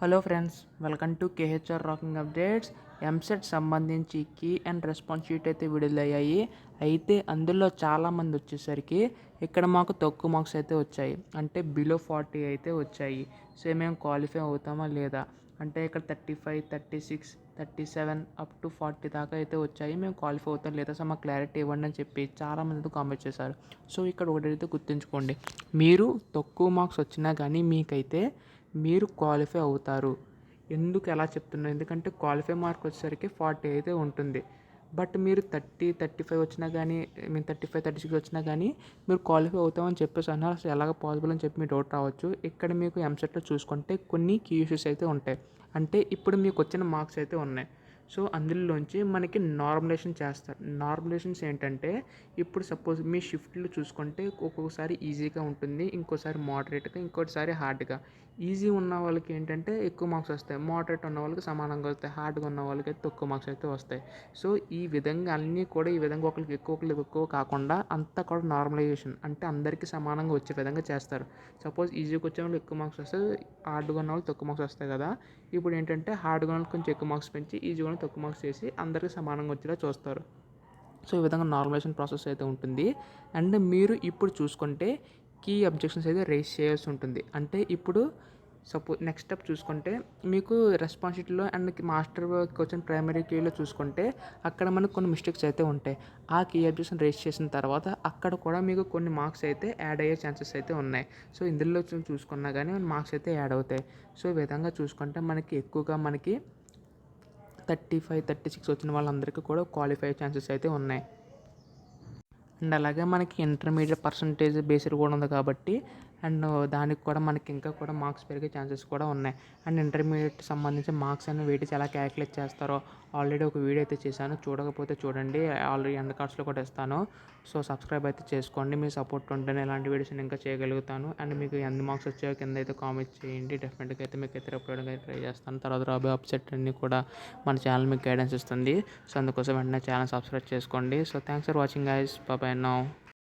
Hello friends, welcome to KHR rocking updates. EAMCET సంబంధించి key and response sheet అయితే విడుదలయ్యాయి. అయితే అందులో చాలామంది వచ్చేసరికి ఇక్కడ మాకు తక్కువ మార్క్స్ అయితే వచ్చాయి, అంటే బిలో 40 అయితే వచ్చాయి. సో మేము క్వాలిఫై అవుతామా లేదా అంటే ఇక్కడ 35, 36, 37 అప్ టు 40 దాకా అయితే వచ్చాయి. మేము క్వాలిఫై అవుతాం లేదా సో మాకు క్లారిటీ ఇవ్వండి అని చెప్పి చాలామంది అయితే కామెంట్ చేశారు. సో ఇక్కడ ఒకటైతే గుర్తుంచుకోండి, మీరు తక్కువ మార్క్స్ వచ్చినా కానీ మీరు క్వాలిఫై అవుతారు. ఎందుకు ఎలా చెప్తున్నా, ఎందుకంటే క్వాలిఫై మార్క్ వచ్చేసరికి 40 అయితే ఉంటుంది. బట్ మీరు 30, 35 వచ్చినా కానీ, మీరు 35, 36 వచ్చినా కానీ మీరు క్వాలిఫై అవుతామని చెప్పేసి అన్నారు. అసలు ఎలాగ పాసిబుల్ అని చెప్పి మీ డౌట్ రావచ్చు. ఇక్కడ మీకు ఎంసెట్లో చూసుకుంటే కొన్ని కీ ఇష్యూస్ అయితే ఉంటాయి. అంటే ఇప్పుడు మీకు వచ్చిన మార్క్స్ అయితే ఉన్నాయి. సో అందులోంచి మనకి నార్మలైజేషన్ చేస్తారు. నార్మలైజేషన్స్ ఏంటంటే, ఇప్పుడు సపోజ్ మీ షిఫ్ట్లు చూసుకుంటే ఒక్కొక్కసారి ఈజీగా ఉంటుంది, ఇంకోసారి మోడరేట్గా, ఇంకోటిసారి హార్డ్గా. ఈజీ ఉన్న వాళ్ళకి ఏంటంటే ఎక్కువ మార్క్స్ వస్తాయి, మోడరేట్ ఉన్న వాళ్ళకి సమానంగా వస్తాయి, హార్డ్గా ఉన్న వాళ్ళకి అయితే తక్కువ మార్క్స్ అయితే వస్తాయి. సో ఈ విధంగా అన్నీ కూడా ఈ విధంగా ఒకరికి ఎక్కువ కాకుండా అంతా కూడా నార్మలైజేషన్, అంటే అందరికీ సమానంగా వచ్చే విధంగా చేస్తారు. సపోజ్ ఈజీగా వచ్చే వాళ్ళు ఎక్కువ మార్క్స్ వస్తే, హార్డ్గా ఉన్న వాళ్ళు తక్కువ మార్క్స్ వస్తాయి కదా. ఇప్పుడు ఏంటంటే హార్డ్గా ఉన్న కొంచెం ఎక్కువ మార్క్స్ పెంచి ఈజీగా ఉన్న తక్కువ మార్క్స్ చేసి అందరికీ సమానంగా వచ్చేలా చూస్తారు. సో ఈ విధంగా నార్మలైజేషన్ ప్రాసెస్ అయితే ఉంటుంది. అండ్ మీరు ఇప్పుడు చూసుకుంటే కీ అబ్జెక్షన్స్ అయితే రేస్ చేయాల్సి ఉంటుంది. అంటే ఇప్పుడు నెక్స్ట్ స్టెప్ చూసుకుంటే మీకు రెస్పాన్స్ షీట్లో అండ్ మాస్టర్ క్వశ్చన్ ప్రైమరీ కీలో చూసుకుంటే అక్కడ మనకు కొన్ని మిస్టేక్స్ అయితే ఉంటాయి. ఆ కీ అబ్జెక్షన్ రేస్ చేసిన తర్వాత అక్కడ కూడా మీకు కొన్ని మార్క్స్ అయితే యాడ్ అయ్యే ఛాన్సెస్ అయితే ఉన్నాయి. సో ఇందులో చూసుకున్నా కానీ మార్క్స్ అయితే యాడ్ అవుతాయి. సో ఈ విధంగా చూసుకుంటే ఎక్కువగా 35, 36 వచ్చిన వాళ్ళందరికీ కూడా క్వాలిఫై అయ్యే ఛాన్సెస్ అయితే ఉన్నాయి. అండ్ అలాగే మనకి ఇంటర్మీడియట్ పర్సంటేజ్ బేస్డ్ కూడా ఉంది కాబట్టి, అండ్ దానికి కూడా మనకి ఇంకా కూడా మార్క్స్ పెరిగే ఛాన్సెస్ కూడా ఉన్నాయి. అండ్ ఇంటర్మీడియట్ సంబంధించి మార్క్స్ అన్ని వెయిటేజ్ ఎలా క్యాలిక్యులేట్ చేస్తారో ఆల్రెడీ ఒక వీడియో అయితే చేశాను, చూడకపోతే చూడండి. ఆల్రెడీ ఎండ్ కార్డ్స్లో కూడా ఇస్తాను. సో సబ్స్క్రైబ్ అయితే చేసుకోండి. మీ సపోర్ట్ ఉంటేనే ఇలాంటి వీడియోస్ నేను ఇంకా చేయగలుగుతాను. అండ్ మీకు ఎన్ని మార్క్స్ వచ్చాయో కింద అయితే కామెంట్ చేయండి. డెఫినెట్గా అయితే మీకు అయితే అప్లోడ్ అయితే ట్రై చేస్తాను. తర్వాత రాబోయే అప్సెట్ అన్ని కూడా మన ఛానల్ మీకు గైడెన్స్ ఇస్తుంది. సో అందుకోసం వెంటనే ఛానల్ సబ్స్క్రైబ్ చేసుకోండి. So thanks for watching guys. By by now.